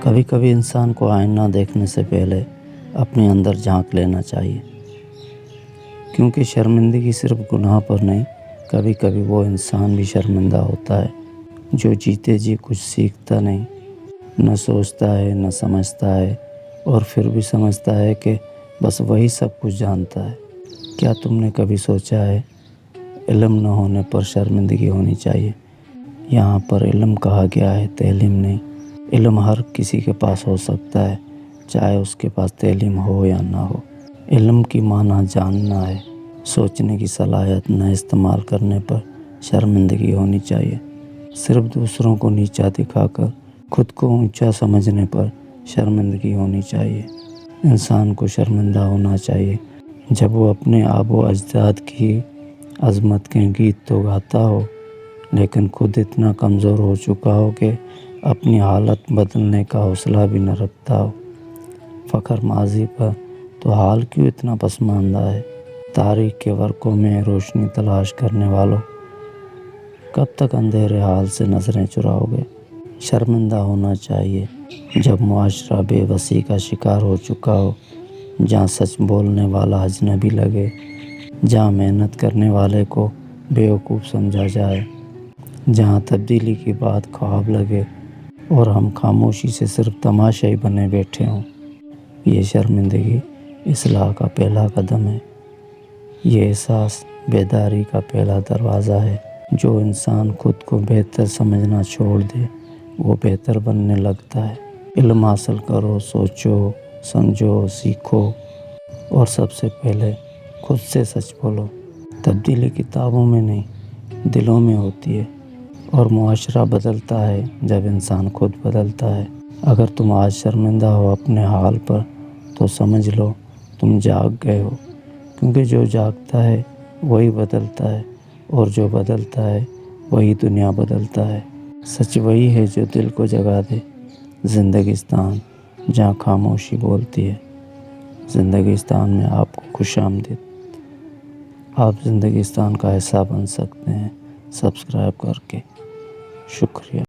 کبھی کبھی انسان کو آئینہ دیکھنے سے پہلے اپنے اندر جھانک لینا چاہیے، کیونکہ شرمندگی صرف گناہ پر نہیں، کبھی کبھی وہ انسان بھی شرمندہ ہوتا ہے جو جیتے جی کچھ سیکھتا نہیں، نہ سوچتا ہے نہ سمجھتا ہے، اور پھر بھی سمجھتا ہے کہ بس وہی سب کچھ جانتا ہے۔ کیا تم نے کبھی سوچا ہے علم نہ ہونے پر شرمندگی ہونی چاہیے؟ یہاں پر علم کہا گیا ہے، تعلیم نہیں۔ علم ہر کسی کے پاس ہو سکتا ہے، چاہے اس کے پاس تعلیم ہو یا نہ ہو۔ علم کی معنی جاننا ہے، سوچنے کی صلاحیت نہ استعمال کرنے پر شرمندگی ہونی چاہیے۔ صرف دوسروں کو نیچا دکھا کر خود کو اونچا سمجھنے پر شرمندگی ہونی چاہیے۔ انسان کو شرمندہ ہونا چاہیے جب وہ اپنے آب و اجداد کی عظمت کے گیت تو گاتا ہو، لیکن خود اتنا کمزور ہو چکا ہو کہ اپنی حالت بدلنے کا حوصلہ بھی نہ رکھتا ہو۔ فخر ماضی پر تو حال کیوں اتنا پسماندہ ہے؟ تاریخ کے ورقوں میں روشنی تلاش کرنے والوں، کب تک اندھیرے حال سے نظریں چراؤ گے؟ شرمندہ ہونا چاہیے جب معاشرہ بے بسی کا شکار ہو چکا ہو، جہاں سچ بولنے والا اجنبی لگے، جہاں محنت کرنے والے کو بیوقوف سمجھا جائے، جہاں تبدیلی کی بات خواب لگے اور ہم خاموشی سے صرف تماشائی بنے بیٹھے ہوں۔ یہ شرمندگی اصلاح کا پہلا قدم ہے۔ یہ احساس بیداری کا پہلا دروازہ ہے۔ جو انسان خود کو بہتر سمجھنا چھوڑ دے، وہ بہتر بننے لگتا ہے۔ علم حاصل کرو، سوچو، سمجھو، سیکھو، اور سب سے پہلے خود سے سچ بولو۔ تبدیلی کتابوں میں نہیں، دلوں میں ہوتی ہے، اور معاشرہ بدلتا ہے جب انسان خود بدلتا ہے۔ اگر تم آج شرمندہ ہو اپنے حال پر، تو سمجھ لو تم جاگ گئے ہو، کیونکہ جو جاگتا ہے وہی بدلتا ہے، اور جو بدلتا ہے وہی دنیا بدلتا ہے۔ سچ وہی ہے جو دل کو جگا دے۔ زندگیستان جہاں خاموشی بولتی ہے۔ زندگیستان میں آپ کو خوش آمدید۔ آپ زندگیستان کا حصہ بن سکتے ہیں سبسکرائب کر کے۔ شکریہ۔